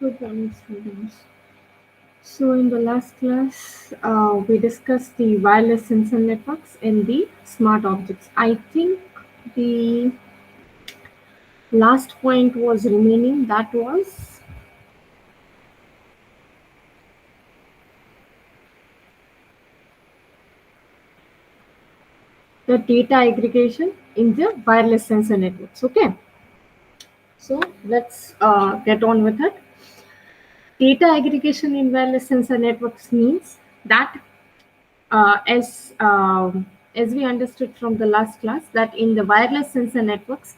Good morning, students. So, in the last class, we discussed the wireless sensor networks and the smart objects. I think the last point was remaining, that was the data aggregation in the wireless sensor networks. Okay, so let's get on with it. Data aggregation in wireless sensor networks means that as we understood from the last class, that in the wireless sensor networks,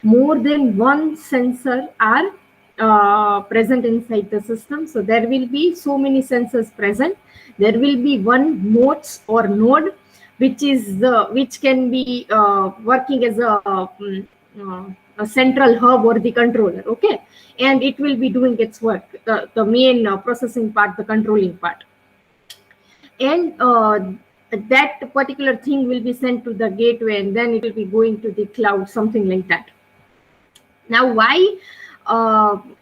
more than one sensor are present inside the system. So there will be so many sensors present. There will be one nodes or node, which can be working as a central hub or the controller. Okay, and it will be doing its work, the main processing part, the controlling part, and that particular thing will be sent to the gateway, and then it will be going to the cloud, something like that. Now,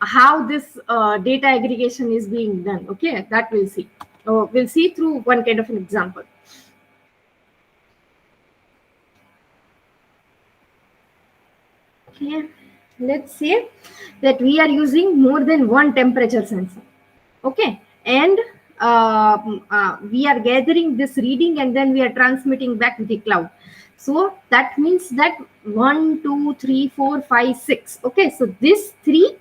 how this data aggregation is being done, okay, that we'll see. We'll see through one kind of an example. Okay, let's say that we are using more than one temperature sensor. Okay, and we are gathering this reading and then we are transmitting back to the cloud. So that means that 1, 2, 3, 4, 5, 6. Okay, so this 6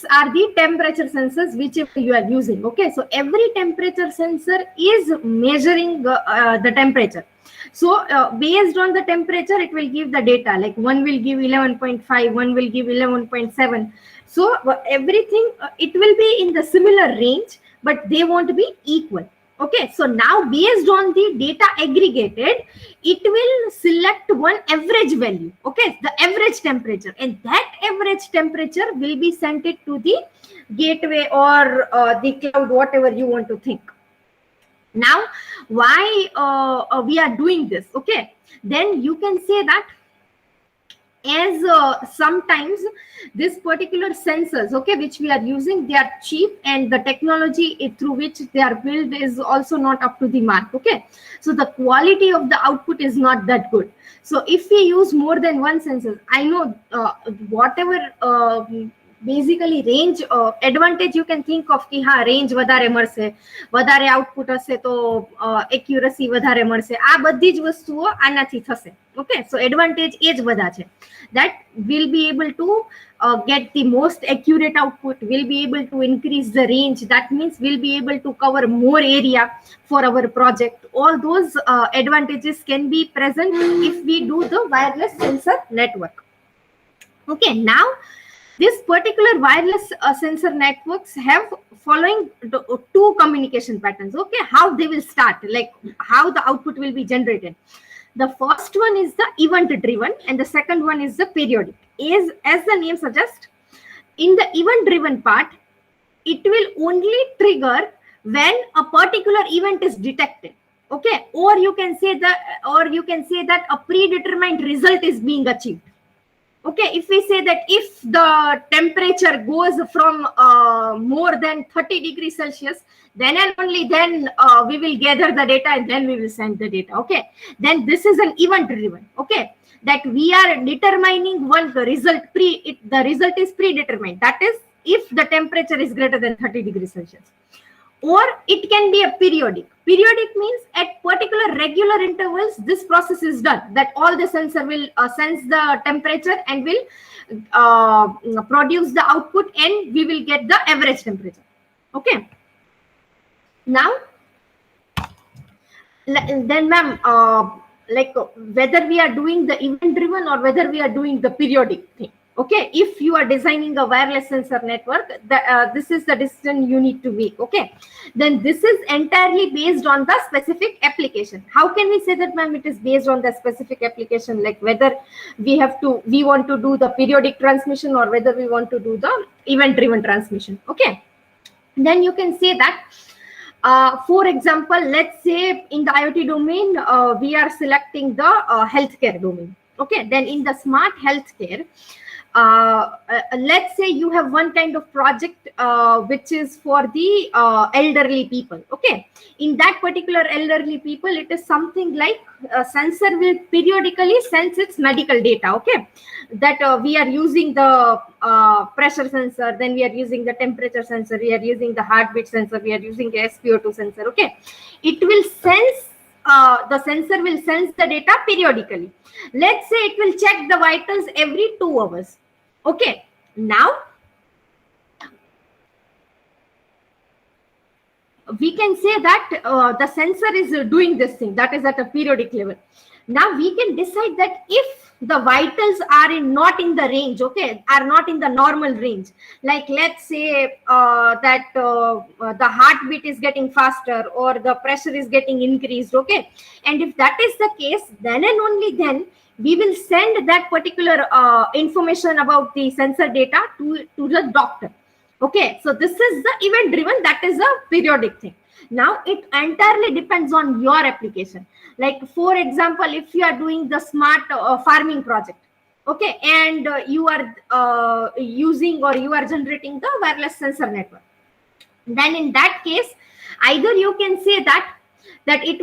are the temperature sensors which you are using. Okay, so every temperature sensor is measuring the temperature. So based on the temperature, it will give the data, like one will give 11.5, one will give 11.7. So everything, it will be in the similar range, but they won't be equal. Okay, so now based on the data aggregated, it will select one average value. Okay, the average temperature, and that average temperature will be sent it to the gateway or the cloud, whatever you want to think. Now, why we are doing this? Okay, then you can say that as sometimes this particular sensors, okay, which we are using, they are cheap, and the technology through which they are built is also not up to the mark. Okay, so the quality of the output is not that good. So if we use more than one sensor, I know whatever basically range advantage you can think of, ki ha range વધારે મળશે, વધારે output હશે તો accuracy વધારે મળશે, આ બધી જ વસ્તુઓ આનાથી થશે. Okay, so advantage એ જ બધા છે, that will be able to get the most accurate output, will be able to increase the range, that means we'll be able to cover more area for our project. All those advantages can be present if we do the wireless sensor network. Okay, now this particular wireless sensor networks have following two communication patterns. Okay, how they will start, like how the output will be generated. The first one is the event driven and the second one is the periodic. As the name suggests, in the event driven part, it will only trigger when a particular event is detected. Okay, or you can say that a predetermined result is being achieved. Okay, if we say that if the temperature goes from more than 30 degrees Celsius, then and only then we will gather the data and then we will send the data. Okay, then this is an event driven. Okay, that we are determining one result, the result is predetermined, that is if the temperature is greater than 30 degrees Celsius. Or it can be a periodic. Periodic means at particular regular intervals this process is done, that all the sensor will sense the temperature and will produce the output and we will get the average temperature. Okay, now then ma'am, like whether we are doing the event driven or whether we are doing the periodic thing. Okay, if you are designing a wireless sensor network, this is the decision you need to make. Okay, then this is entirely based on the specific application. How can we say that, ma'am, it is based on the specific application, like whether we want to do the periodic transmission or whether we want to do the event driven transmission? Okay, then you can say that for example, let's say in the IoT domain, we are selecting the healthcare domain. Okay, then in the smart healthcare, let's say you have one kind of project which is for the elderly people. Okay, in that particular elderly people, it is something like a sensor will periodically sense its medical data. Okay, that we are using the pressure sensor, then we are using the temperature sensor, we are using the heartbeat sensor, we are using the SpO2 sensor. Okay, it will sense, the sensor will sense the data periodically. Let's say it will check the vitals every 2 hours. Okay, now we can say that the sensor is doing this thing, that is at a periodic level. Now we can decide that if the vitals are not in the range, okay, are not in the normal range, like let's say that the heartbeat is getting faster or the pressure is getting increased. Okay, and if that is the case, then and only then we will send that particular information about the sensor data to the doctor. Okay, so this is the event driven, that is a periodic thing. Now it entirely depends on your application. Like for example, if you are doing the smart farming project, okay, and you are using or you are generating the wireless sensor network, then in that case, either you can say that it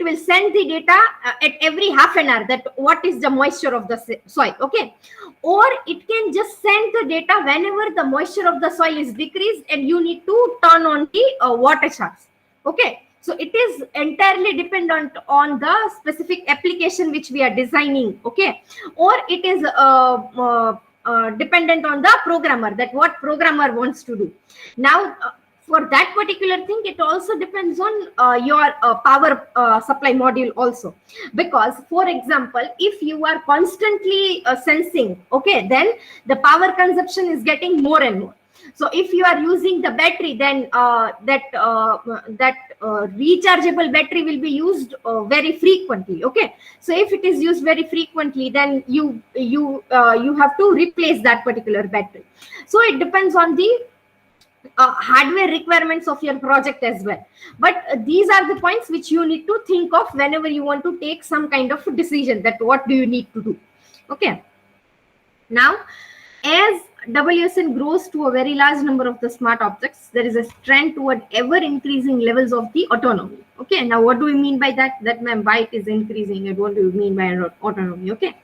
will send the data at every half an hour, that what is the moisture of the soil. Okay, or it can just send the data whenever the moisture of the soil is decreased and you need to turn on the water charts. Okay, so it is entirely dependent on the specific application which we are designing. Okay, or it is dependent on the programmer, that what programmer wants to do. Now for that particular thing, it also depends on your power supply module also, because for example, if you are constantly sensing, okay, then the power consumption is getting more and more. So if you are using the battery, then that rechargeable battery will be used very frequently. Okay, so if it is used very frequently, then you have to replace that particular battery. So it depends on the hardware requirements of your project as well. But these are the points which you need to think of whenever you want to take some kind of decision, that what do you need to do. Okay, now as WSN grows to a very large number of the smart objects, there is a trend toward ever increasing levels of the autonomy. Okay, now what do we mean by that? That ma'am, why it is increasing and what do we mean by autonomy? Okay,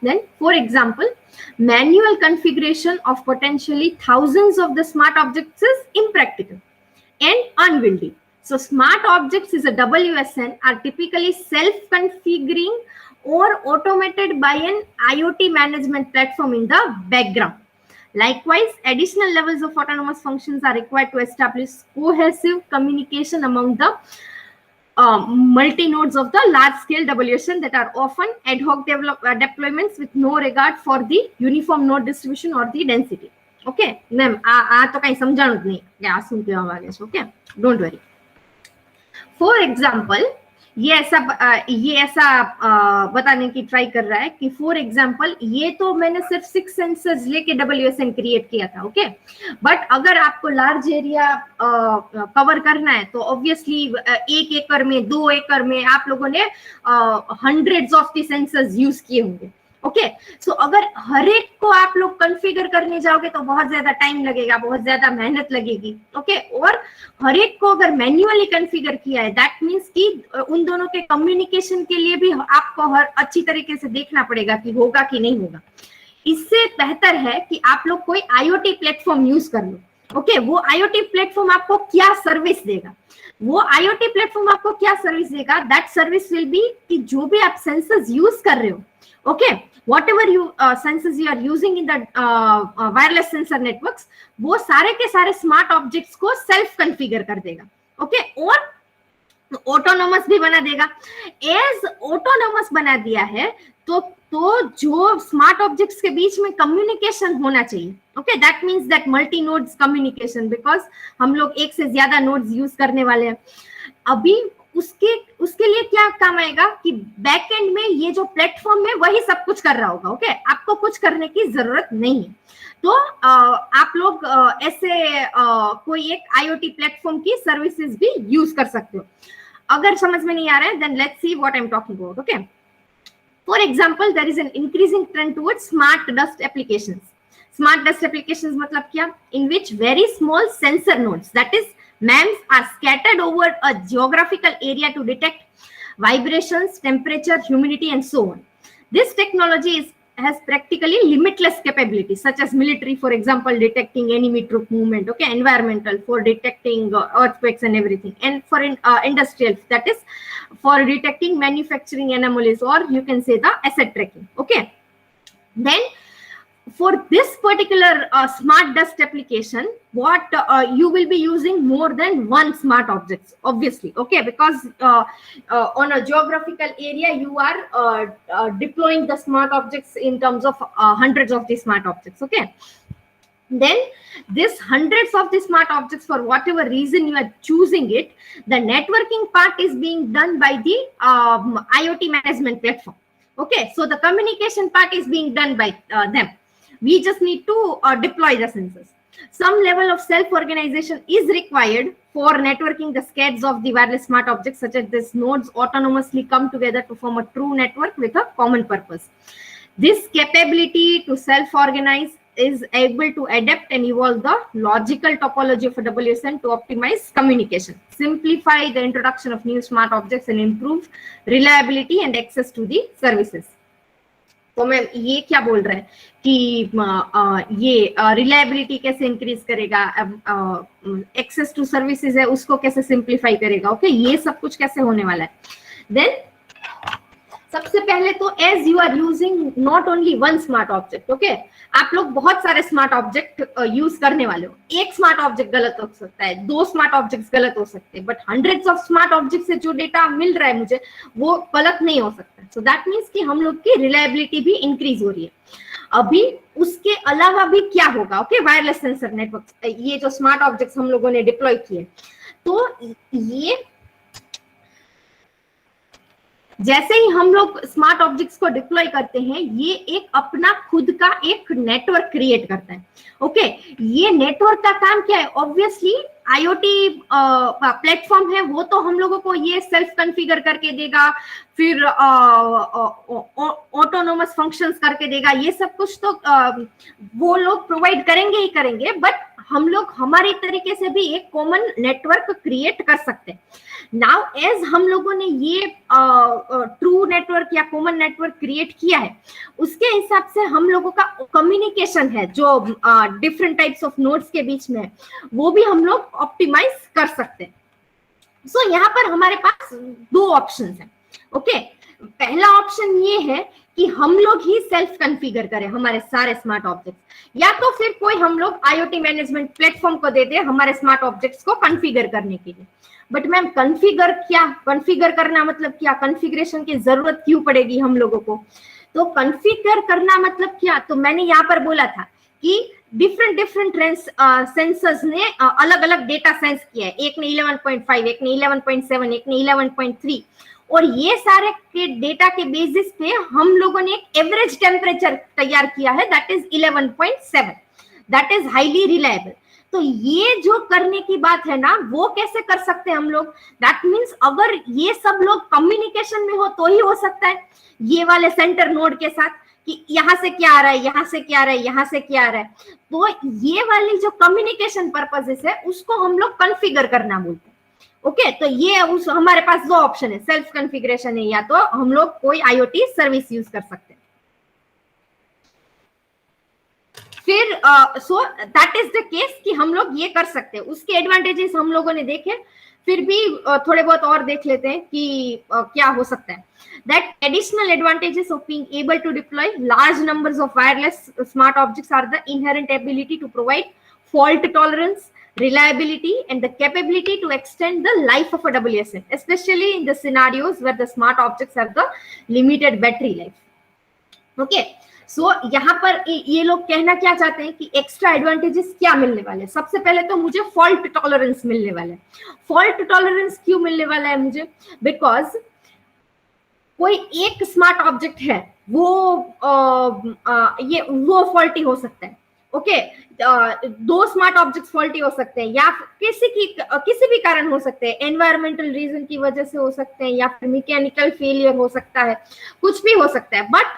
then for example, manual configuration of potentially thousands of the smart objects is impractical and unwieldy. So smart objects is a WSN are typically self-configuring or automated by an IoT management platform in the background. Likewise, additional levels of autonomous functions are required to establish cohesive communication among the multi-nodes of the large-scale WSN that are often ad hoc deployments with no regard for the uniform node distribution or the density. Okay, ma'am, આ તો કઈ સમજાણું જ નહીં કે આ શું કહેવા માંગે છે. Okay, don't worry. For example, ये ऐसा बताने की ट्राई कर रहा है कि फॉर एग्जांपल ये तो मैंने सिर्फ 6 सेंसर्स लेके WSN क्रिएट किया था. ओके, बट अगर आपको लार्ज एरिया कवर करना है तो ऑब्वियसली 1 एकड़ में 2 एकड़ में आप लोगों ने hundreds of the sensors use किए होंगे. ओके, सो अगर हर एक को आप लोग कॉन्फ़िगर करने जाओगे तो बहुत ज्यादा टाइम लगेगा, बहुत ज्यादा मेहनत लगेगी. ओके, और हर एक को अगर मैन्युअली कॉन्फ़िगर किया है, दैट मींस कि उन दोनों के कम्युनिकेशन के लिए भी आपको हर अच्छी तरीके से देखना पड़ेगा कि होगा कि नहीं होगा. इससे बेहतर है कि आप लोग कोई IoT प्लेटफॉर्म यूज कर लो. ओके, वो IoT प्लेटफॉर्म आपको क्या सर्विस देगा, वो IoT प्लेटफॉर्म आपको क्या सर्विस देगा, दैट सर्विस विल बी कि जो भी आप सेंसर्स यूज कर रहे हो, okay, whatever you sensors you are using in the wireless sensor networks, वो सारे के सारे स्मार्ट ऑब्जेक्ट्स को सेल्फ कॉन्फ़िगर कर देगा. ओके, और ऑटोनोमस भी बना देगा. एज ऑटोनोमस बना दिया है तो जो स्मार्ट ऑब्जेक्ट्स के बीच में कम्युनिकेशन होना चाहिए. Okay, that means that multi nodes communication, because हम लोग एक से ज्यादा नोड्स यूज करने वाले हैं. अभी उसके लिए क्या काम आएगा कि बैक एंड में ये जो प्लेटफॉर्म है वही सब कुछ कर रहा होगा. ओके, आपको कुछ करने की जरूरत नहीं है. तो आप लोग ऐसे कोई एक IoT प्लेटफॉर्म की सर्विसेज भी यूज कर सकते हो. अगर समझ में नहीं आ रहा है, then let's see what I am talking about. Okay, For example, there is an increasing trend towards smart dust applications. Smart dust applications matlab kya? In which very small sensor nodes, that is MEMS, are scattered over a geographical area to detect vibrations, temperature, humidity, and so on. This technology has practically limitless capabilities, such as military, for example, detecting enemy troop movement, okay, environmental for detecting earthquakes and everything, and for industrial, that is for detecting manufacturing anomalies, or you can say the asset tracking, okay. Then for this particular smart dust application, what you will be using more than one smart objects, obviously, okay, because on a geographical area you are deploying the smart objects in terms of hundreds of the smart objects, okay. Then this hundreds of the smart objects, for whatever reason you are choosing it, the networking part is being done by the IoT management platform, okay. So the communication part is being done by them. We just need to deploy the sensors. Some level of self-organization is required for networking the SCADs of the wireless smart objects, such as these nodes autonomously come together to form a true network with a common purpose. This capability to self-organize is able to adapt and evolve the logical topology of a WSN to optimize communication, simplify the introduction of new smart objects, and improve reliability and access to the services. तो ma'am ये क्या बोल रहे हैं कि ये reliability कैसे increase करेगा, एक्सेस टू सर्विसेज है उसको कैसे सिंप्लीफाई करेगा, ओके, ये सब कुछ कैसे होने वाला है. देन सबसे पहले तो as you are using not only one smart object, okay, आप लोग बहुत सारे स्मार्ट ऑब्जेक्ट यूज करने वाले हो. एक स्मार्ट ऑब्जेक्ट गलत हो सकता है, दो स्मार्ट ऑब्जेक्ट्स गलत हो सकते हैं, but hundreds of smart object से जो डेटा मिल रहा है मुझे वो गलत नहीं हो सकता. सो दैट मीन्स कि हम लोग की रिलायबिलिटी भी इंक्रीज हो रही है. अभी उसके अलावा भी क्या होगा, ओके, वायरलेस सेंसर नेटवर्क, ये जो स्मार्ट ऑब्जेक्ट्स हम लोगों ने डिप्लॉय किए, तो ये जैसे ही हम लोग स्मार्ट ऑब्जेक्ट्स को डिप्लॉय करते हैं, ये एक अपना खुद का एक नेटवर्क क्रिएट करता है, ओके. ये नेटवर्क का काम क्या है? ऑब्वियसली आईओटी प्लेटफॉर्म है, वो तो हम लोगों को ये सेल्फ कॉन्फ़िगर करके देगा, फिर ऑटोनोमस फंक्शंस करके देगा, ये सब कुछ तो वो लोग प्रोवाइड करेंगे ही करेंगे, बट हम लोग हमारे तरीके से भी एक कॉमन नेटवर्क क्रिएट कर सकते हैं. नाउ एज हम लोगों ने ये ट्रू नेटवर्क या कॉमन नेटवर्क क्रिएट किया है, उसके हिसाब से हम लोगों का कम्युनिकेशन है जो डिफरेंट टाइप्स ऑफ नोड्स के बीच में है, वो भी हम लोग ऑप्टिमाइज कर सकते हैं. सो यहाँ पर हमारे पास दो ऑप्शन है, ओके. पहला ऑप्शन ये है कि हम लोग ही सेल्फ कॉन्फ़िगर करें हमारे सारे स्मार्ट ऑब्जेक्ट्स, या तो फिर कोई हम लोग आईओटी मैनेजमेंट प्लेटफॉर्म को दे दे हमारे स्मार्ट ऑब्जेक्ट्स को कॉन्फ़िगर करने के लिए. बट मैम कॉन्फ़िगर क्या, कॉन्फ़िगर करना मतलब क्या, कॉन्फ़िगरेशन की जरूरत क्यों पड़ेगी हम लोगों को? तो कॉन्फ़िगर करना मतलब क्या, तो मैंने यहाँ पर बोला था कि डिफरेंट सेंसर्स ने अलग अलग डेटा सेंस किया है. एक ने 11.5, एक ने 11.7, एक ने 11.3, और ये सारे के डेटा के बेसिस पे हम लोगों ने एक एवरेज टेम्परेचर तैयार किया है, that is 11.7, that is highly reliable. तो ये जो करने की बात है ना, वो कैसे कर सकते हैं हम लोग? दैट मीन्स अगर ये सब लोग कम्युनिकेशन में हो तो ही हो सकता है, ये वाले सेंटर नोड के साथ, कि यहाँ से क्या आ रहा है, यहाँ से क्या आ रहा है, यहाँ से क्या आ रहा है. तो ये वाली जो कम्युनिकेशन पर्पसेस है उसको हम लोग कॉन्फ़िगर करना बोलते हैं, ओके. तो ये उस हमारे पास दो ऑप्शन है, सेल्फ कॉन्फ़िगरेशन है या तो हम लोग कोई आईओटी सर्विस यूज कर सकते हैं. फिर so that is the case कि हम लोग ये कर सकते हैं. उसके एडवांटेजेस हम लोगों ने देखे, फिर भी थोड़े बहुत और देख लेते हैं कि क्या हो सकता है. That additional advantages of being able to deploy large numbers of wireless smart objects are the inherent ability to provide fault tolerance, reliability, and the capability to extend the life of a WSN, especially in the scenarios where the smart objects have the limited battery life. Okay, so यहाँ पर ये लोग कहना क्या चाहते हैं कि extra advantages क्या मिलने वाले हैं. सबसे पहले तो मुझे फॉल्ट टॉलरेंस मिलने वाला है. फॉल्ट टॉलरेंस क्यों मिलने वाला है मुझे? बिकॉज कोई एक स्मार्ट ऑब्जेक्ट है, वो फॉल्टी हो सकता है, ओके, दो स्मार्ट ऑब्जेक्ट्स फॉल्टी हो सकते हैं, या किसी भी कारण हो सकते हैं, एनवायरमेंटल रीजन की वजह से हो सकते हैं, या फिर मैकेनिकल फेलियर हो सकता है, कुछ भी हो सकता है, बट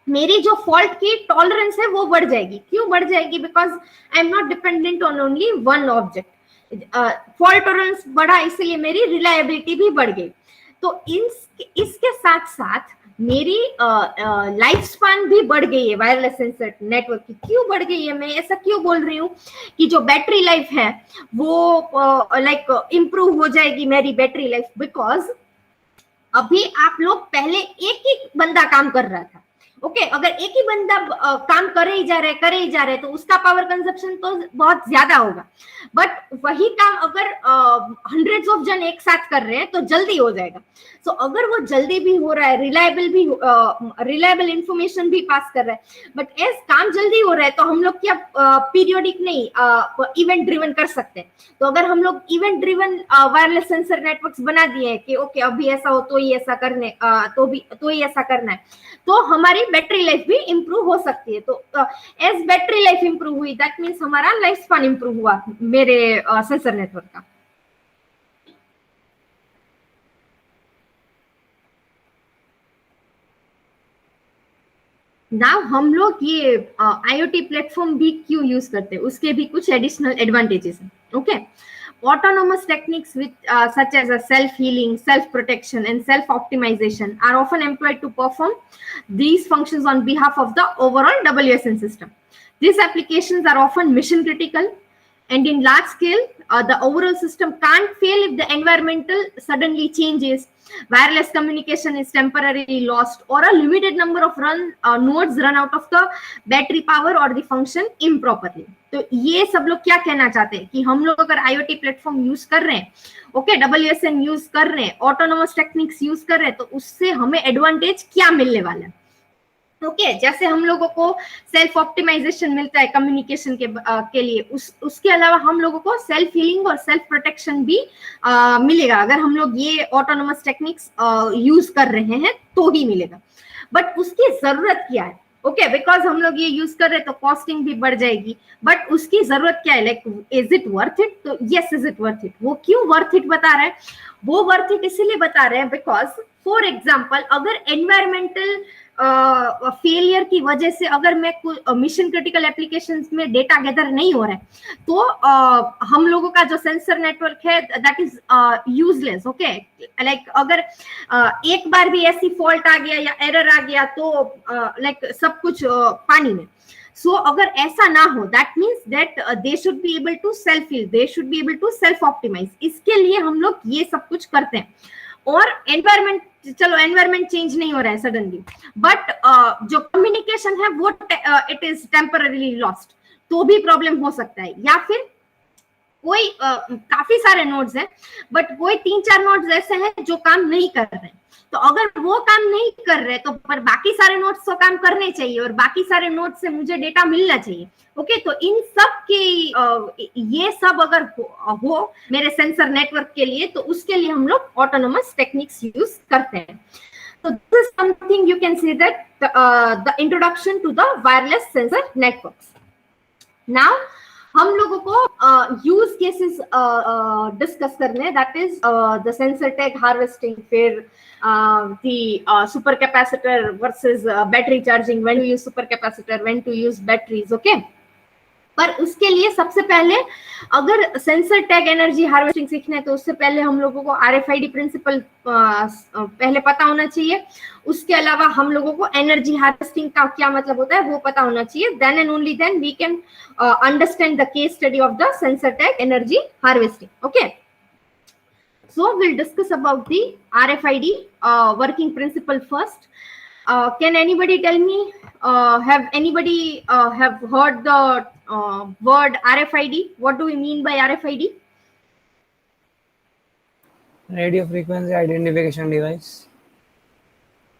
मेरी जो फॉल्ट की टॉलरेंस है वो बढ़ जाएगी। क्यों बढ़ जाएगी? Because I am not dependent on only one object. Fault tolerance बढ़ा इसलिए मेरी रिलायबिलिटी भी बढ़ गई। तो इसके साथ साथ मेरी लाइफ स्पैन भी बढ़ गई है वायरलेस सेंसर नेटवर्क की। क्यों बढ़ गई है? मैं ऐसा क्यों बोल रही हूँ कि जो बैटरी लाइफ है वो लाइक इंप्रूव हो जाएगी मेरी बैटरी लाइफ, बिकॉज अभी आप लोग पहले एक ही बंदा काम कर रहा था। ओके, अगर एक ही बंदा काम करे ही जा रहे तो उसका पावर कंजप्शन तो बहुत ज्यादा होगा, बट वही काम अगर हंड्रेड्स ऑफ जन एक साथ कर रहे हैं तो जल्दी हो जाएगा। सो अगर वो जल्दी भी हो रहा है, रिलायबल इंफॉर्मेशन भी पास कर रहा है, बट एज काम जल्दी हो रहा है तो हम लोग क्या पीरियोडिक नहीं इवेंट ड्रिवन कर सकते हैं। तो अगर हम लोग event driven wireless sensor networks बना दिए हैं कि ओके अभी ऐसा हो तो ही ऐसा करने तो ही ऐसा करना है, तो हमारी बैटरी लाइफ भी इंप्रूव हो सकती है। तो एज बैटरी लाइफ इंप्रूव हुई, दैट मीन्स हमारा लाइफ स्पैन इंप्रूव हुआ मेरे सेंसर नेटवर्क का। नाउ हम लोग ये IoT प्लेटफॉर्म भी क्यों यूज करते हैं, उसके भी कुछ एडिशनल एडवांटेजेस हैं। Okay, autonomous techniques such as self-healing, self-protection, and self-optimization are often employed to perform these functions on behalf of the overall WSN system. These applications are often mission critical, and in large scale, the overall system can't fail if the environmental suddenly changes, wireless communication is temporarily lost, or a limited number of nodes run out of the battery power or the function improperly. तो ये सब लोग क्या कहना चाहते हैं कि हम लोग अगर IoT प्लेटफॉर्म यूज कर रहे हैं, ओके, WSN यूज कर रहे हैं, ऑटोनोमस टेक्निक्स यूज कर रहे हैं, तो उससे हमें एडवांटेज क्या मिलने वाला है? ओके, जैसे हम लोगों को सेल्फ ऑप्टिमाइजेशन मिलता है कम्युनिकेशन के लिए, उसके अलावा हम लोगों को सेल्फ हीलिंग और सेल्फ प्रोटेक्शन भी मिलेगा अगर हम लोग ये ऑटोनोमस टेक्निक्स यूज कर रहे हैं तो ही मिलेगा। बट उसकी जरूरत क्या है? ओके, बिकॉज हम लोग ये यूज कर रहे हैं तो कॉस्टिंग भी बढ़ जाएगी, बट उसकी जरूरत क्या है? Like is it worth it? तो yes, is it worth it. वो क्यों वर्थ इट बता रहा है? वो वर्थ इट इसीलिए बता रहे हैं बिकॉज फॉर एग्जाम्पल अगर एनवायरमेंटल फेलियर की वजह से अगर मैं मिशन क्रिटिकल एप्लीकेशंस में डेटा गैदर नहीं हो रहा है तो हम लोगों का जो सेंसर नेटवर्क है that is useless. Okay, like अगर एक बार भी ऐसी फॉल्ट आ गया या एरर आ गया तो लाइक सब कुछ पानी में। सो अगर ऐसा ना हो, that means that they should be able to self heal, they should be able to self optimise. इसके लिए हम लोग ये सब कुछ करते हैं। और एनवायरमेंट, चलो एनवायरमेंट चेंज नहीं हो रहा है सडनली, बट जो कम्युनिकेशन है वो इट इज टेम्पररीली लॉस्ट, तो भी प्रॉब्लम हो सकता है। या फिर कोई काफी सारे नोड्स हैं बट कोई 3-4 नोड्स ऐसे हैं जो काम नहीं कर रहे हैं, तो अगर वो काम नहीं कर रहे तो पर बाकी सारे नोड्स तो काम करने चाहिए और बाकी सारे नोड्स से मुझे डेटा मिलना चाहिए। ओके, तो इन सब की ये सब अगर हो मेरे सेंसर नेटवर्क के लिए तो उसके लिए हम लोग ऑटोनोमस टेक्निक्स यूज करते हैं। So this is something you can say that the introduction to the wireless sensor networks. Now हम लोगों को यूज केसेस डिस्कस करने, that is the sensor tag harvesting, फिर the super capacitor versus battery charging, when to use super capacitor, when to use batteries. Okay, पर उसके लिए सबसे पहले अगर सेंसर टैग एनर्जी हार्वेस्टिंग सीखना है तो उससे पहले हम लोगों को RFID प्रिंसिपल पहले पता होना चाहिए। उसके अलावा हम लोगों को एनर्जी हार्वेस्टिंग का क्या मतलब होता है वो पता होना चाहिए। Then and only then we can understand the case study of the sensor tag energy harvesting. Okay, so we'll discuss about the RFID working principle first. Can anybody tell me, have anybody have heard the word RFID? What do we mean by RFID? Radio frequency identification device.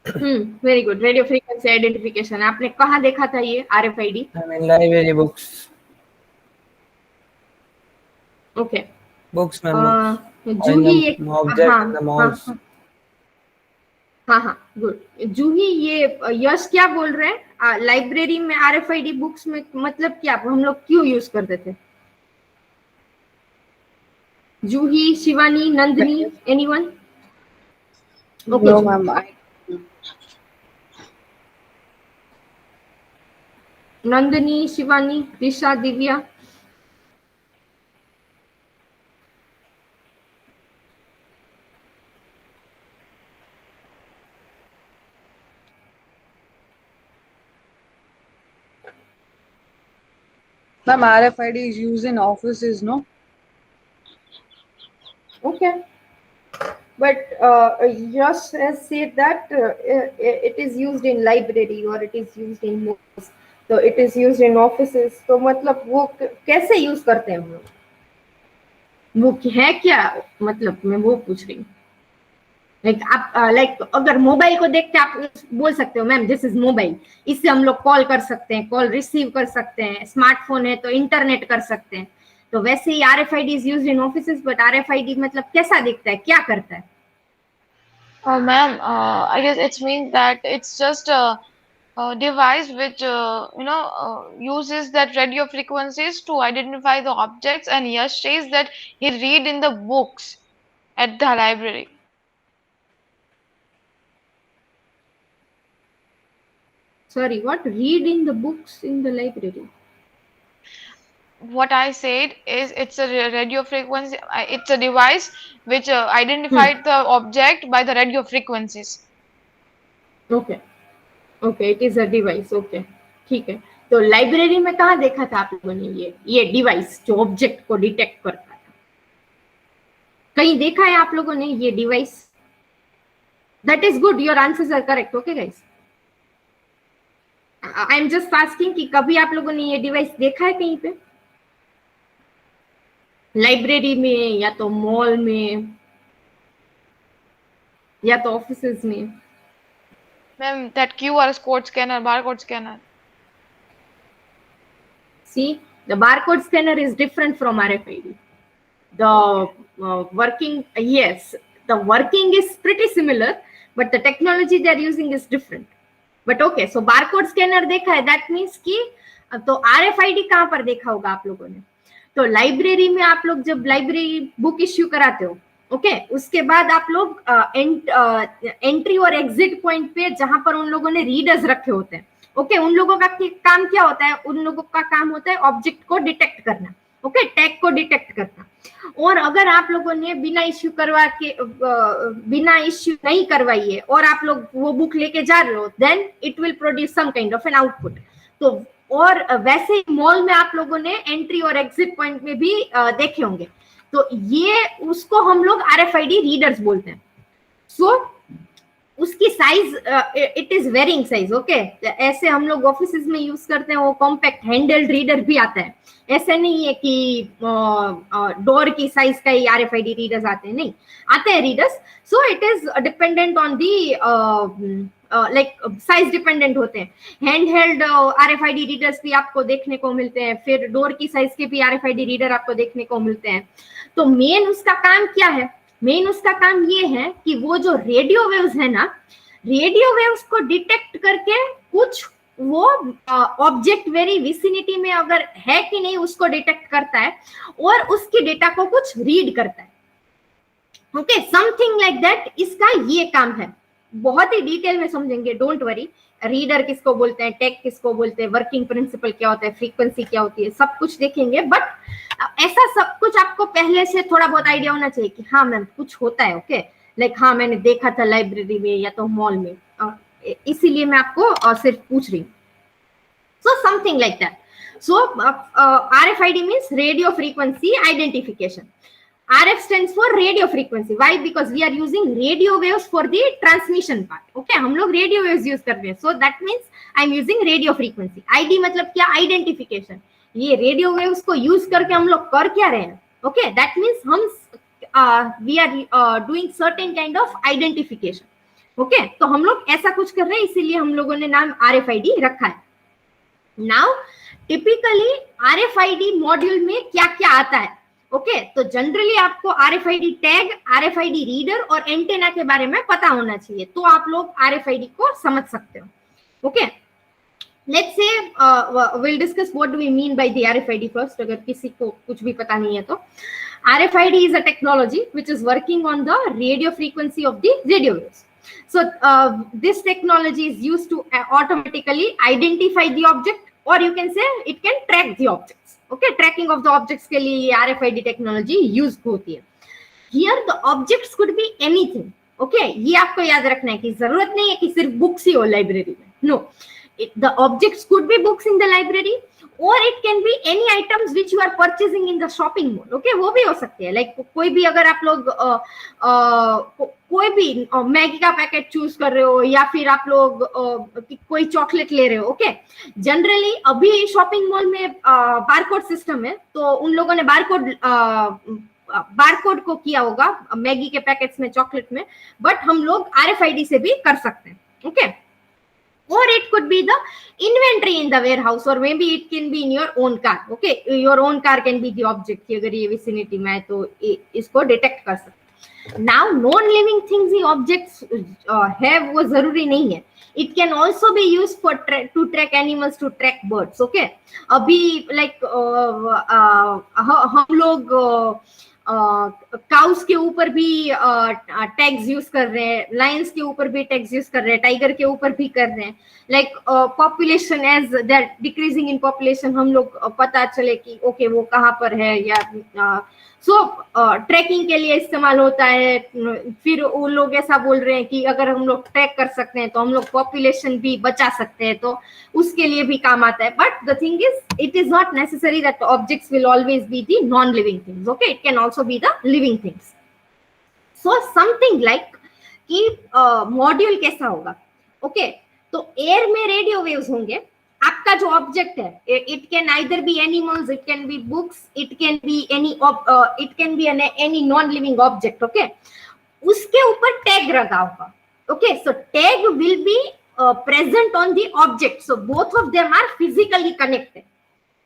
Very good. Radio frequency identification. आपने कहाँ देखा था ये RFID? I mean library books. Okay. Books में जूही एक object and the mouse. हाँ हाँ, good जूही। ये यश क्या बोल रहे हैं, लाइब्रेरी में आरएफआईडी बुक्स में मतलब क्या हम लोग क्यों यूज करते थे? Juhi, Shivani, Nandini, anyone? Okay No, Juhi. ma'am. Nandini, Shivani, Disha, Divya? Ma'am, RFID is used in offices, no? Okay. But Yash has said that it is used in library or it is used in malls. So it is used in offices. तो मतलब वो कैसे use करते हैं हम लोग? वो है क्या, मतलब मैं वो पूछ रही हूँ। लाइक आप लाइक अगर मोबाइल को देख के आप बोल सकते हो मैम दिस इज मोबाइल, इससे हम लोग कॉल कर सकते हैं, कॉल रिसीव कर सकते हैं, स्मार्टफोन है तो इंटरनेट कर सकते हैं। तो वैसे ही RFID is used in offices, but RFID मतलब कैसा दिखता है, क्या करता है? Oh, ma'am, I guess it means that it's just a device which uses that radio frequencies to identify the objects, and Yash says that he read in the books at the library. Sorry, what? Read in the books in the library? What I said is it's a radio frequency. It's a device which identified the object by the radio frequencies. Okay okay, it is a device. Okay ठीक है। तो library में कहाँ देखा था आप लोगों ने ये डिवाइस जो ऑब्जेक्ट को डिटेक्ट करता था? कहीं देखा है आप लोगों ने ये device? That is good, your answers are correct. Okay guys, I am just asking कि कभी आप लोगों ने ये डिवाइस देखा है कहीं पे, लाइब्रेरी में या तो मॉल में या तो ऑफिसेज में? Ma'am, that QR code scanner, barcode scanner. See, the barcode scanner is different from RFID. The working, yes, the working is pretty similar, but the technology they are using is different. But okay, so barcode scanner देखा है, that means कि तो RFID कहाँ पर देखा होगा आप लोगों ने? तो लाइब्रेरी में आप लोग जब लाइब्रेरी बुक इश्यू कराते हो, ओके, उसके बाद आप लोग एंट्री और एग्जिट पॉइंट पे जहां पर उन लोगों ने रीडर्स रखे होते हैं, ओके, उन लोगों का काम क्या होता है? उन लोगों का काम होता है ऑब्जेक्ट को डिटेक्ट करना, ओके, टैग को डिटेक्ट करना। और अगर आप लोगों ने बिना इश्यू नहीं करवाई है और आप लोग वो बुक लेके जा रहे हो, then it will produce some kind of an output. तो और वैसे ही मॉल में आप लोगों ने एंट्री और एग्जिट पॉइंट में भी देखे होंगे, तो ये उसको हम लोग आरएफआईडी रीडर्स बोलते हैं। सो उसकी size, it is varying size, okay. ऐसे हम लोग ऑफिसेज में यूज करते हैं, वो कॉम्पैक्ट हैंडल्ड रीडर भी आता है। ऐसे नहीं है कि डोर की साइज का ही आरएफआईडी रीडर्स आते हैं, नहीं, आते हैं readers. So it is dependent on the like size dependent होते हैं। हैंड हेल्ड आरएफआईडी रीडर्स भी आपको देखने को मिलते हैं, फिर डोर की साइज के भी आरएफआईडी रीडर आपको देखने को मिलते हैं। तो मेन उसका काम क्या है? मेन उसका काम ये है कि वो जो रेडियो वेव्स है ना, रेडियो वेव्स को डिटेक्ट करके कुछ वो ऑब्जेक्ट वेरी विसिनिटी में अगर है कि नहीं उसको डिटेक्ट करता है और उसकी डेटा को कुछ रीड करता है, ओके, समथिंग लाइक दैट। इसका ये काम है। बहुत ही डिटेल में समझेंगे, डोंट वरी। रीडर किसको बोलते हैं, टैग किसको बोलते हैं, वर्किंग प्रिंसिपल क्या होता है, फ्रीक्वेंसी क्या होती है, सब कुछ देखेंगे। बट ऐसा सब कुछ आपको पहले से थोड़ा बहुत आइडिया होना चाहिए कि हाँ मैम कुछ होता है, ओके, लाइक हाँ मैंने देखा था लाइब्रेरी में या तो मॉल में, इसीलिए मैं आपको सिर्फ पूछ रही हूँ। So something like that. So RFID means radio frequency identification. RF stands for radio frequency. Why? Because we are using radio waves for the transmission part. Okay, हम लोग radio waves use कर रहे हैं, so that means I'm using radio frequency. ID मतलब क्या? Identification. ये radio waves को use करके हम लोग कर क्या रहे हैं? Okay, that means हम we are doing certain kind of identification. Okay, तो हम लोग ऐसा कुछ कर रहे हैं, इसीलिए हम लोगों ने नाम RFID रखा है। Now, typically RFID मॉड्यूल में क्या क्या आता है? ओके तो जनरली आपको RFID टैग, RFID रीडर और एंटेना के बारे में पता होना चाहिए, तो आप लोग RFID को समझ सकते हो. Okay let's say will discuss what do we mean by the RFID first, अगर किसी को कुछ भी पता नहीं है तो. RFID is a technology which is working on the radio frequency of the radio waves. So this technology is used to automatically identify the object, or you can say it can track the objects. Okay, tracking of the objects के लिए ये RFID technology use होती है. Here the objects could be anything. Okay, ये आपको याद रखना है कि जरूरत नहीं है कि सिर्फ बुक्स ही हो लाइब्रेरी में. No, the objects could be books in the library, or it can be any items which you are purchasing in the shopping mall. Okay, वो भी हो सकते हैं. Like कोई भी अगर आप लोग कोई भी मैगी का पैकेट चूज कर रहे हो, या फिर आप लोग कोई चॉकलेट ले रहे हो. ओके जनरली अभी शॉपिंग मॉल में बारकोड सिस्टम है, तो उन लोगों ने बारकोड को किया होगा मैगी के पैकेट्स में, चॉकलेट में, बट हम लोग RFID से भी कर सकते हैं. Okay or it could be the inventory in the warehouse, or maybe it can be in your own car. Okay, your own car can be the object कि अगर ये vicinity में है तो इसको detect कर सकते. Now non living things ही objects है वो जरूरी नहीं है. It can also be used for to track animals, to track birds. Okay, अभी like हम लोग काउस के ऊपर भी टैग्स यूज कर रहे हैं, लायंस के ऊपर भी टैग्स यूज कर रहे हैं, टाइगर के ऊपर भी कर रहे हैं. Like population as that decreasing in population, हम लोग पता चले कि ओके वो कहाँ पर है, या सो ट्रैकिंग के लिए इस्तेमाल होता है. फिर वो लोग ऐसा बोल रहे हैं कि अगर हम लोग ट्रैक कर सकते हैं तो हम लोग पॉपुलेशन भी बचा सकते हैं, तो उसके लिए भी काम आता है. But the thing is it is not necessary that objects will always be the non living things. Okay it can also be the living things. So something like कि मॉड्यूल कैसा होगा. ओके तो एयर में radio waves होंगे. आपका जो object है, it can either be animals, it can be books, it can be any non living object. Okay उसके ऊपर टैग लगा होगा. Okay so tag will be present on the object, so both of them are physically connected.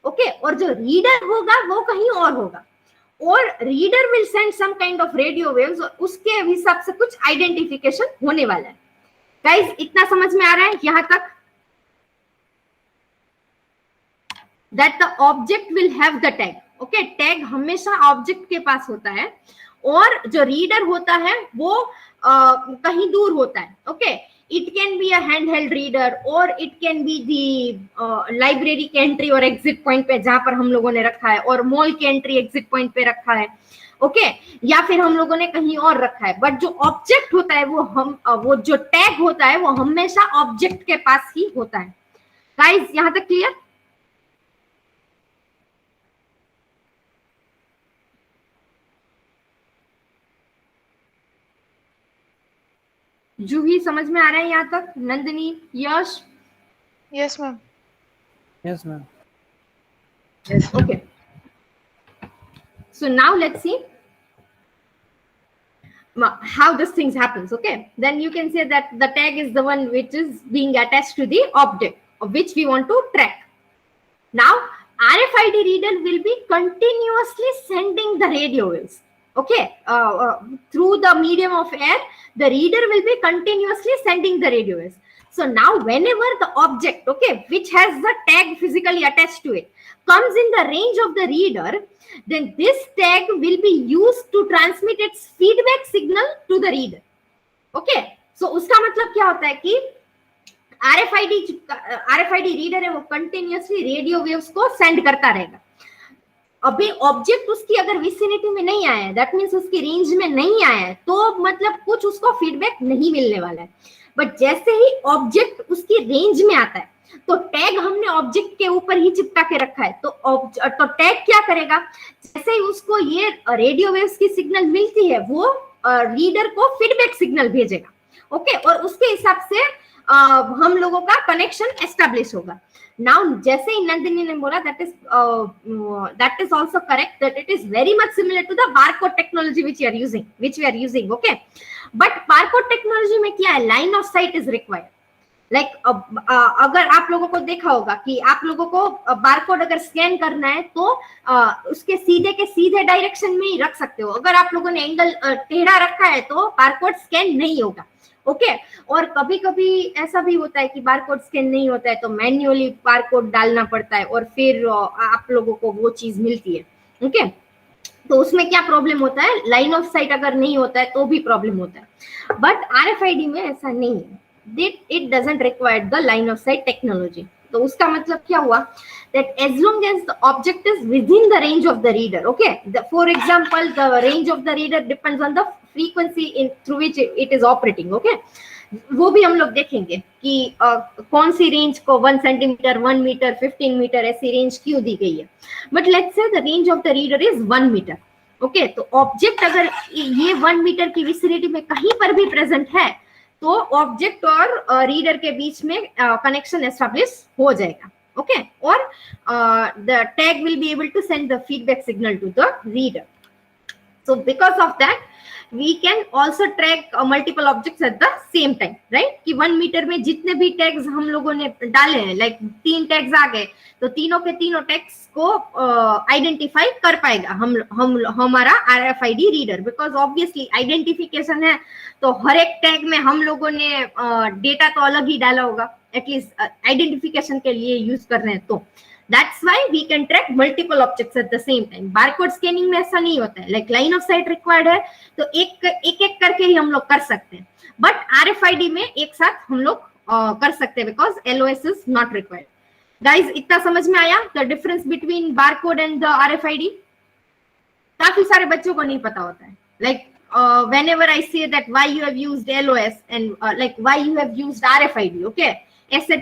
Okay और जो reader होगा वो कहीं और होगा, और reader will send some kind of radio waves, और उसके हिसाब से कुछ आइडेंटिफिकेशन होने वाला है. गाइस इतना समझ में आ रहा है यहाँ तक? that the object will have the tag. Okay, tag हमेशा ऑब्जेक्ट के पास होता है, और जो रीडर होता है वो कहीं दूर होता है. Okay it can be a hand held reader, और it can be the library के एंट्री और एग्जिट पॉइंट पे जहां पर हम लोगों ने रखा है, और मॉल के एंट्री एग्जिट पॉइंट पे रखा है. ओके या फिर हम लोगों ने कहीं और रखा है. बट जो ऑब्जेक्ट होता है वो जो टैग होता है वो हमेशा ऑब्जेक्ट के पास ही होता है. गाइस यहाँ तक क्लियर? जूही समझ में आ रहा है यहाँ तक? नंदिनी, यश? Yes, ma'am. Yes, ma'am. Yes. Okay. So now let's see how this thing happens. Okay, then you can say that the tag is the one which is being attached to the object of which we want to track. Now RFID reader will be continuously sending the radio waves. Okay, through the medium of air, the reader will be continuously sending the radio waves. So now whenever the object, okay, which has the tag physically attached to it, comes in the range of the reader, then this tag will be used to transmit its feedback signal to the reader. Okay, so उसका मतलब क्या होता है कि RFID reader है वो continuously radio waves को send करता रहेगा. अभी ऑब्जेक्ट उसकी अगर विसिनिटी में नहीं आया है, दैट मीन्स उसकी रेंज में नहीं आया है, तो मतलब कुछ उसको फीडबैक नहीं मिलने वाला है. बट जैसे ही ऑब्जेक्ट उसकी रेंज में आता है, तो टैग हमने ऑब्जेक्ट के ऊपर ही चिपका के रखा है, तो टैग क्या करेगा, जैसे ही उसको ये रेडियो वेव्स की सिग्नल मिलती है, वो रीडर को फीडबैक सिग्नल भेजेगा. ओके और उसके हिसाब से हम लोगों का कनेक्शन एस्टेब्लिश होगा. Now, जैसे ही नंदिनी ने बोला, that is also correct, that it is very much similar to the barcode technology which we are using. Okay, but barcode technology में क्या है, line of sight is required. Like अगर आप लोगों को देखा होगा कि आप लोगों को बारकोड अगर स्कैन करना है तो उसके सीधे के सीधे डायरेक्शन में ही रख सकते हो। अगर आप लोगों ने एंगल टेढ़ा रखा है तो बारकोड स्कैन नहीं होगा। ओके और कभी कभी ऐसा भी होता है कि बारकोड स्कैन नहीं होता है तो मैन्युअली बारकोड डालना पड़ता है और फिर आप लोगों को वो चीज मिलती है। ओके तो उसमें क्या प्रॉब्लम होता है, लाइन ऑफ साइट अगर नहीं होता है तो भी प्रॉब्लम होता है। बट आरएफआईडी में ऐसा नहीं है, it doesn't require the line of sight technology। तो उसका मतलब क्या हुआ, that as long as the object is within the range of the reader, okay, for example the range of the reader depends on the frequency through which it is operating। okay वो भी हम लोग देखेंगे कि कौन सी range को 1 centimetre, 1 metre, 15 metre ऐसी range क्यों दी गई है। But let's say the range of the reader is 1 metre. Okay तो ऑब्जेक्ट अगर ये 1 मीटर की विसिनिटी में कहीं पर भी प्रेजेंट है तो ऑब्जेक्ट और रीडर के बीच में कनेक्शन एस्टैब्लिश हो जाएगा। ओके और the tag will be able to send the feedback signal to the reader. So because of that we can also track multiple objects at the same time, right? कि 1 metre में जितने भी tags हम लोगों ने डाले हैं, लाइक 3 टैग्स आ गए तो तीनों के तीनों टैग्स को आइडेंटिफाई कर पाएगा हम हमारा RFID reader, because obviously identification है तो हर एक टैग में हम लोगों ने डेटा तो अलग ही डाला होगा, एटलीस्ट आइडेंटिफिकेशन के लिए यूज कर रहे हैं। तो That's why we can track multiple objects at the same time। Barcode scanning में ऐसा नहीं होता है, like line of site required है तो एक करके ही हम लोग कर सकते हैं। बट आरएफआईडी में एक साथ हम लोग कर सकते हैं because LOS is not required. Guys इतना समझ में आया the difference between barcode and the RFID? काफी सारे बच्चों को नहीं पता होता है, like whenever I say that why you have used LOS and like why you have used RFID, okay, ऐसे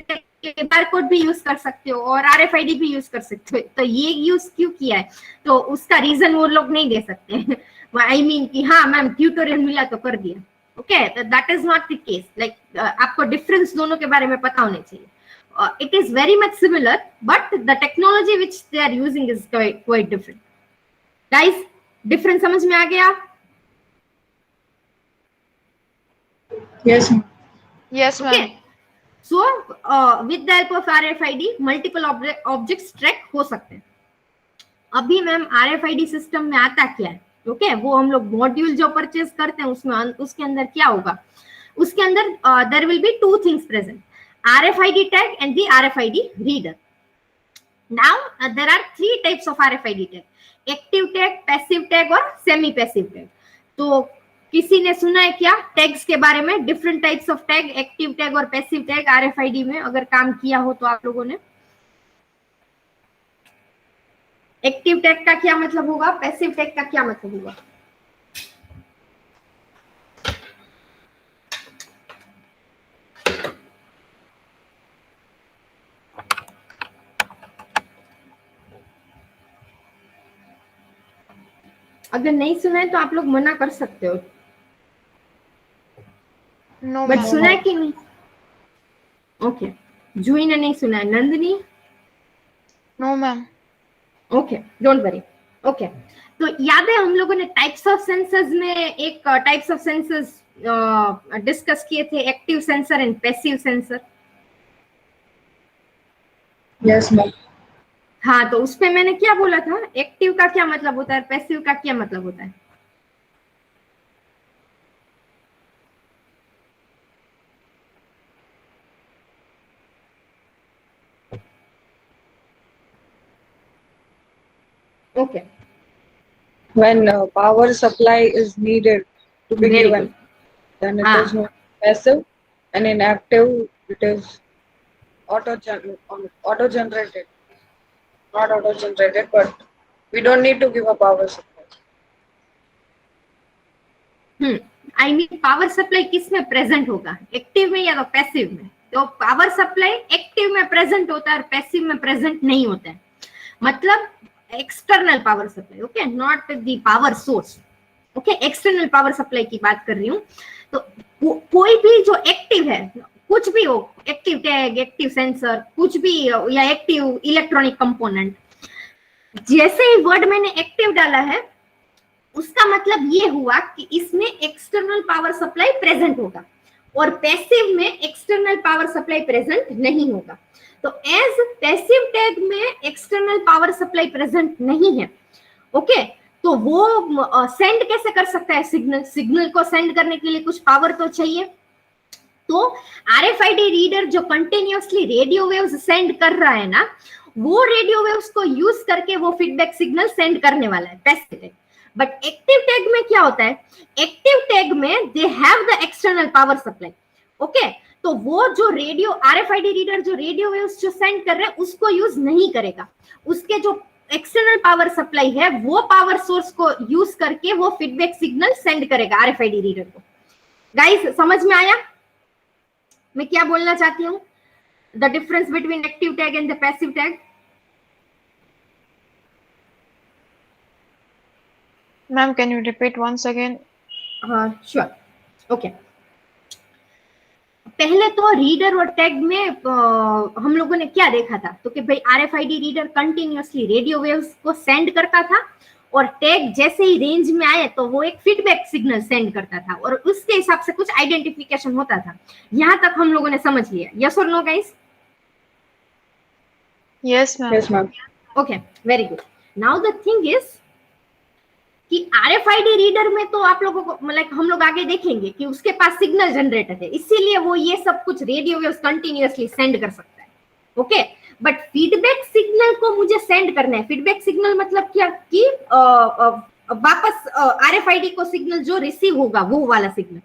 बारकोड भी यूज कर सकते हो और आरएफआईडी भी यूज कर सकते हो, तो ये यूज क्यों किया है तो उसका रीजन वो लोग नहीं दे सकते। आई मीन कि हाँ मैम ट्यूटोरियल मिला तो कर दिया, okay that is not the case. Like आपको डिफरेंस दोनों के बारे में पता होने चाहिए। It is very much similar but the technology which they are using is quite different. Guys difference समझ में आ गया? Yes, ma'am. Yes, ma'am. Okay. So with the help of RFID multiple objects track हो सकते हैं। अभी ma'am RFID system में आता क्या है? ओके वो हम लोग मॉड्यूल जो परचेज करते हैं उसमें उसके अंदर क्या होगा, उसके अंदर there will be 2 things present, RFID tag and the RFID reader। Now there are 3 types of RFID tag, active tag, passive tag और सेमी पैसिव टैग। तो किसी ने सुना है क्या टैग्स के बारे में, different types of tag, active tag और पैसिव टैग आरएफआईडी में अगर काम किया हो तो आप लोगों ने? एक्टिव टैग का क्या मतलब होगा, पैसिव टैग का क्या मतलब होगा? अगर नहीं सुना है तो आप लोग मना कर सकते हो। No, but ma'am. सुना है कि नहीं? ओके जूही ने नहीं सुना है, Nandini? No, ma'am. Okay don't worry. Okay तो याद है हम लोगों ने टाइप्स ऑफ सेंसर्स में एक टाइप्स ऑफ सेंसर्स डिस्कस किए थे, active sensor and passive sensor. Yes, ma'am. हाँ तो उसपे मैंने क्या बोला था, एक्टिव का क्या मतलब होता है, पैसिव का क्या मतलब होता है? Okay. When power supply is needed to be Very given, good. then it Ah. is not passive, and in active it is auto-generated. Not auto-generated, but we don't need to give a power supply. I mean power supply किस में present होगा, active में या तो passive में? तो power supply active में present होता है और पैसिव में प्रेजेंट नहीं होता है, मतलब external power supply, okay not the power source. Okay external power supply की बात कर रही हूँ। तो कोई भी जो एक्टिव है, कुछ भी हो, एक्टिव टैग, एक्टिव सेंसर, कुछ भी या एक्टिव इलेक्ट्रॉनिक कंपोनेंट, जैसे ही वर्ड मैंने एक्टिव डाला है उसका मतलब ये हुआ कि इसमें एक्सटर्नल पावर सप्लाई प्रेजेंट होगा और पैसिव में एक्सटर्नल पावर सप्लाई प्रेजेंट नहीं होगा। तो एज पैसिव टैग में एक्सटर्नल पावर सप्लाई प्रेजेंट नहीं है, ओके, तो वो सेंड कैसे कर सकता है सिग्नल? सिग्नल को सेंड करने के लिए कुछ पावर तो चाहिए। तो आरएफआईडी रीडर जो कंटिन्यूअसली रेडियो वेव्स सेंड कर रहा है ना, वो रेडियो वेव्स को यूज करके वो फीडबैक सिग्नल सेंड करने वाला है passive tag. But active tag में क्या होता है? एक्टिव टैग में they have the external power supply, okay, तो वो जो रेडियो आरएफआईडी रीडर जो रेडियो वेव्स जो सेंड कर रहे हैं उसको यूज नहीं करेगा। उसके जो एक्सटर्नल पावर सप्लाई है वो पावर सोर्स को यूज करके वो फीडबैक सिग्नल सेंड करेगा आरएफआईडी रीडर को। गाइस समझ में आया मैं क्या बोलना चाहती हूँ? The difference between active tag and the passive tag. Ma'am, can you repeat once again? हाँ श्योर, ओके। पहले तो रीडर और टैग में हम लोगों ने क्या देखा था? तो कि भाई RFID reader continuously radio waves को सेंड करता था और टैग जैसे ही रेंज में आए तो वो एक फीडबैक सिग्नल सेंड करता था और उसके हिसाब से कुछ आइडेंटिफिकेशन होता था। यहां तक हम लोगों ने समझ लिया, यस और no guys? Yes, ma'am. Yes, ma'am. Okay, very good. Now the thing is कि आरएफआईडी रीडर में तो आप लोगों को मतलब हम लोग आगे देखेंगे कि उसके पास सिग्नल जनरेटर है, इसीलिए वो ये सब कुछ रेडियो वेव्स कंटिन्यूअसली सेंड कर सकता है, ओके। बट फीडबैक सिग्नल को मुझे सेंड करना है। फीडबैक सिग्नल मतलब क्या कि वापस आरएफआईडी को सिग्नल जो रिसीव होगा वो वाला सिग्नल,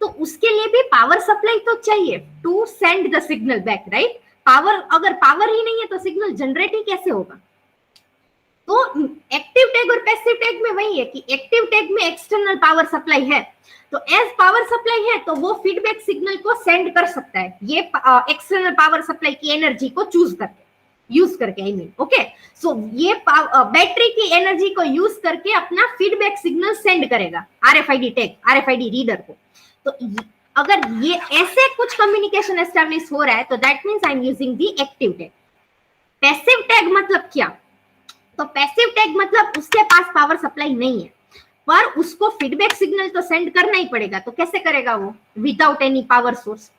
तो उसके लिए भी पावर सप्लाई तो चाहिए to send the signal back, right? Power, अगर पावर ही नहीं है तो सिग्नल जनरेट ही कैसे होगा? तो एक्टिव टैग और पैसिव टैग में वही है कि एक्टिव टैग में एक्सटर्नल पावर सप्लाई है, तो एज पावर सप्लाई है तो वो फीडबैक सिग्नल को सेंड कर सकता है ये एक्सटर्नल पावर सप्लाई की एनर्जी को चूज करके, यूज करके, आई मीन, ओके। सो ये बैटरी की एनर्जी को यूज करके अपना फीडबैक सिग्नल सेंड करेगा आरएफआईडी टैग, आरएफआईडी रीडर को। तो अगर ये ऐसे कुछ कम्युनिकेशन एस्टैब्लिश हो रहा है तो that means I am using the active tag. Passive tag मतलब क्या? तो पैसिव टैग मतलब उसके पास पावर सप्लाई नहीं है पर उसको फीडबैक सिग्नल तो सेंड करना ही पड़ेगा। तो कैसे करेगा वो? Without any power source.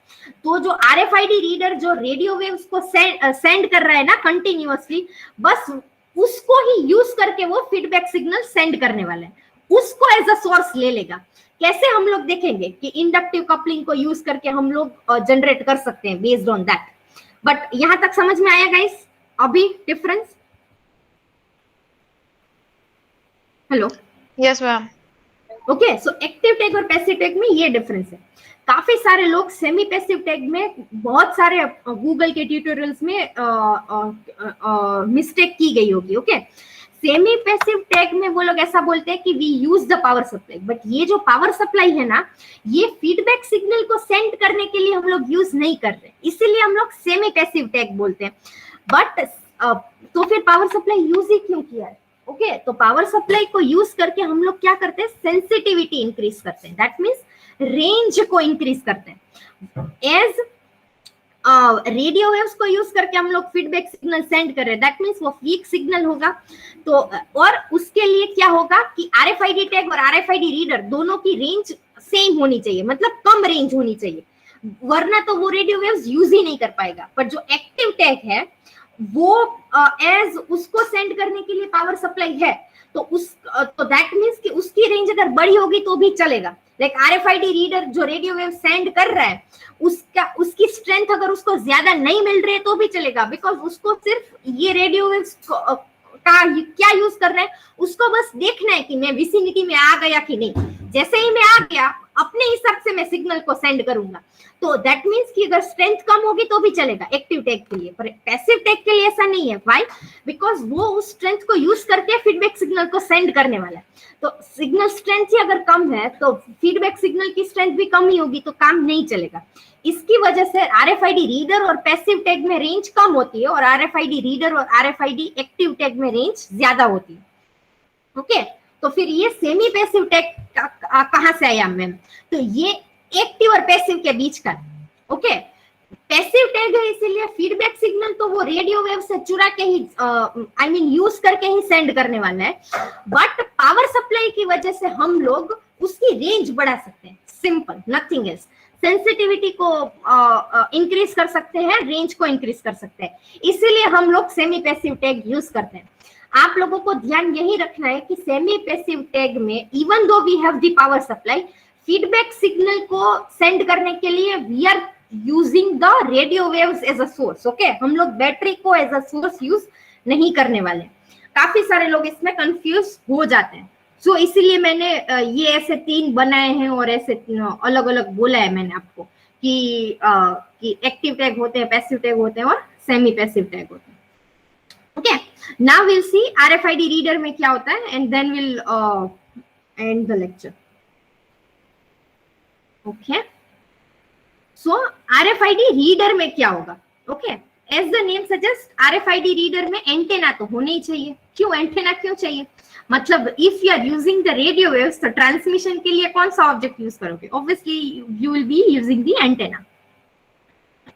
तो जो आरएफआईडी रीडर जो रेडियो वेव्स को सेंड कर रहा है ना कंटिन्यूअसली, बस उसको ही यूज करके वो फीडबैक सिग्नल सेंड करने वाला है, उसको एज अ सोर्स ले लेगा। कैसे हम लोग देखेंगे कि इंडक्टिव कपलिंग को यूज करके हम लोग जनरेट कर सकते हैं बेस्ड ऑन दैट। बट यहां तक समझ में आया गाइस अभी difference? Hello, Yes, ma'am. Okay. So active tag और पैसिव टैग में ये डिफरेंस है। काफी सारे लोग सेमी पैसिव टैग में बहुत सारे गूगल के ट्यूटोरियल्स में मिस्टेक की गई होगी, ओके। सेमी पैसिव टैग में वो लोग ऐसा बोलते हैं कि we use the power supply, but ये जो पावर सप्लाई है ना, ये फीडबैक सिग्नल को सेंड करने के लिए हम लोग यूज नहीं कर रहे, इसीलिए हम लोग सेमी पैसिव टैग बोलते हैं। बट तो फिर पावर सप्लाई यूज ही क्यों किया है? ओके, तो पावर सप्लाई को यूज करके हम लोग क्या करते हैं? सेंसिटिविटी इंक्रीज करते हैं, दैट मींस रेंज को इंक्रीज करते हैं। एज रेडियो वेव्स को यूज करके हम लोग फीडबैक सिग्नल सेंड कर रहे हैं, दैट मींस वो वीक सिग्नल होगा। तो और उसके लिए क्या होगा कि आरएफआईडी टैग और आरएफआईडी रीडर दोनों की रेंज सेम होनी चाहिए, मतलब कम रेंज होनी चाहिए, वरना तो वो रेडियो वेव्स यूज ही नहीं कर पाएगा। पर जो एक्टिव टैग है वो एज उसको सेंड करने के लिए पावर सप्लाई है, तो दैट मींस कि उसकी रेंज अगर बड़ी होगी तो भी चलेगा। लाइक आरएफआईडी रीडर जो रेडियो वेव सेंड कर रहा है उसकी स्ट्रेंथ अगर उसको ज्यादा नहीं मिल रही है तो भी चलेगा, बिकॉज उसको सिर्फ ये रेडियो वेव्स का क्या यूज कर रहे हैं, उसको बस देखना है कि मैं विसिनिटी में आ गया कि नहीं। जैसे ही मैं आ गया अपने हिसाब से मैं सिग्नल को सेंड करूंगा, तो दैट मींस कि अगर स्ट्रेंथ कम होगी तो भी चलेगा एक्टिव टैग के लिए, पर पैसिव टैग के लिए ऐसा नहीं है। व्हाई? बिकॉज वो उस स्ट्रेंथ को यूज करके फीडबैक सिग्नल को सेंड करने वाला है। तो सिग्नल स्ट्रेंथ ही अगर कम है तो फीडबैक सिग्नल की स्ट्रेंथ भी कम ही होगी, तो काम नहीं चलेगा। इसकी वजह से आरएफआईडी रीडर और पैसिव टैग में रेंज कम होती है और आरएफआईडी रीडर और आरएफआईडी एक्टिव टैग में रेंज ज्यादा होती है, ओके। तो फिर ये सेमी पैसिव टैग कहां से आया मैम? तो ये एक्टिव और पैसिव के बीच का, ओके। पैसिव टैग है इसीलिए फीडबैक सिग्नल तो वो रेडियो वेव से चुरा के ही आई मीन यूज करके ही सेंड करने वाला है, बट पावर सप्लाई की वजह से हम लोग उसकी रेंज बढ़ा सकते हैं, सिंपल, नथिंग एल्स। सेंसिटिविटी को इंक्रीज कर सकते हैं, रेंज को इंक्रीज कर सकते हैं, इसीलिए हम लोग सेमी पैसिव टैग यूज करते हैं। आप लोगों को ध्यान यही रखना है कि सेमी पैसिव टैग में even though we have the power supply, feedback signal को सेंड करने के लिए we are using the radio waves as a source. Okay, हम लोग बैटरी को एज अ सोर्स यूज नहीं करने वाले। काफी सारे लोग इसमें कंफ्यूज हो जाते हैं, सो इसीलिए मैंने ये ऐसे 3 बनाए हैं और ऐसे अलग अलग बोला है मैंने आपको कि एक्टिव टैग होते हैं, पैसिव टैग होते हैं और सेमी पैसिव टैग होते हैं। Okay, now will see RFID reader में क्या होता है and then will end the lecture. Okay, so RFID reader में क्या होगा? Okay, as the name suggest, RFID reader में एंटेना तो होना ही चाहिए। क्यों एंटेना क्यों चाहिए? मतलब if you are using the radio waves तो ट्रांसमिशन के लिए कौन सा ऑब्जेक्ट यूज करोगे? Obviously you will be using the antenna.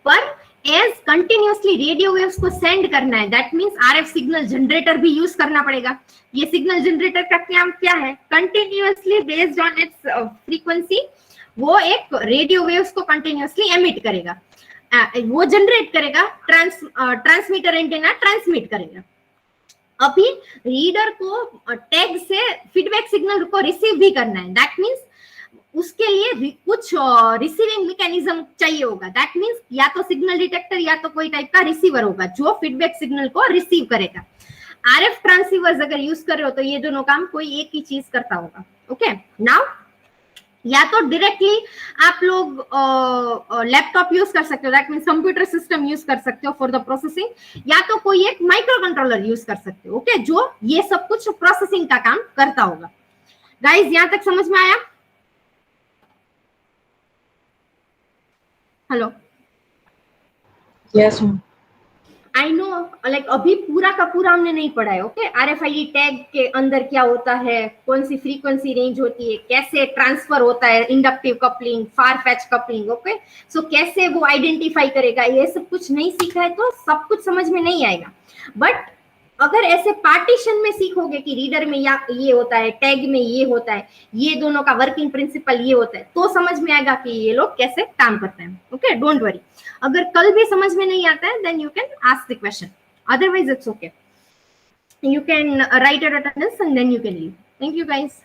पर एज कंटिन्यूअसली रेडियो वेव्स को सेंड करना है, that means RF signal generator भी यूज करना पड़ेगा। ये सिग्नल जनरेटर का काम क्या है? Continuously based on it's frequency वो एक रेडियो वेव्स को कंटिन्यूअसली एमिट करेगा, वो जनरेट करेगा, ट्रांसमीटर एंटेना ट्रांसमिट करेगा। अभी रीडर को टैग से फीडबैक सिग्नल को रिसीव भी करना है, दैट मींस उसके लिए कुछ रिसीविंग मैकेनिज्म चाहिए होगा। दैट मींस या तो सिग्नल डिटेक्टर या तो कोई टाइप का रिसीवर होगा जो फीडबैक सिग्नल को रिसीव करेगा। आरएफ ट्रांसीवर्स अगर यूज कर रहे हो तो ये दोनों काम कोई एक ही चीज करता होगा। ओके, नाउ या तो डायरेक्टली आप लोग लैपटॉप यूज कर सकते हो, that means computer system use कर सकते हो फॉर द प्रोसेसिंग, या तो कोई एक माइक्रो कंट्रोलर यूज कर सकते हो। ओके, जो ये सब कुछ प्रोसेसिंग का काम करता होगा। गाइस, यहां तक समझ में आया? Hello, Yes, ma'am. I know, like अभी पूरा का पूरा हमने नहीं पढ़ा है। ओके, आरएफआईडी टैग के अंदर क्या होता है, कौन सी फ्रीक्वेंसी रेंज होती है, कैसे ट्रांसफर होता है, इंडक्टिव कपलिंग, फार फैच कपलिंग। ओके, सो कैसे वो आइडेंटिफाई करेगा, ये सब कुछ नहीं सीखा है तो सब कुछ समझ में नहीं आएगा। बट अगर ऐसे पार्टीशन में सीखोगे कि रीडर में या ये होता है, टैग में ये होता है, ये दोनों का वर्किंग प्रिंसिपल ये होता है, तो समझ में आएगा कि ये लोग कैसे काम करते हैं। ओके, डोंट वरी, अगर कल भी समझ में नहीं आता है then you can ask the question, otherwise it's okay, you can write your attendance and then you can leave. Thank you guys.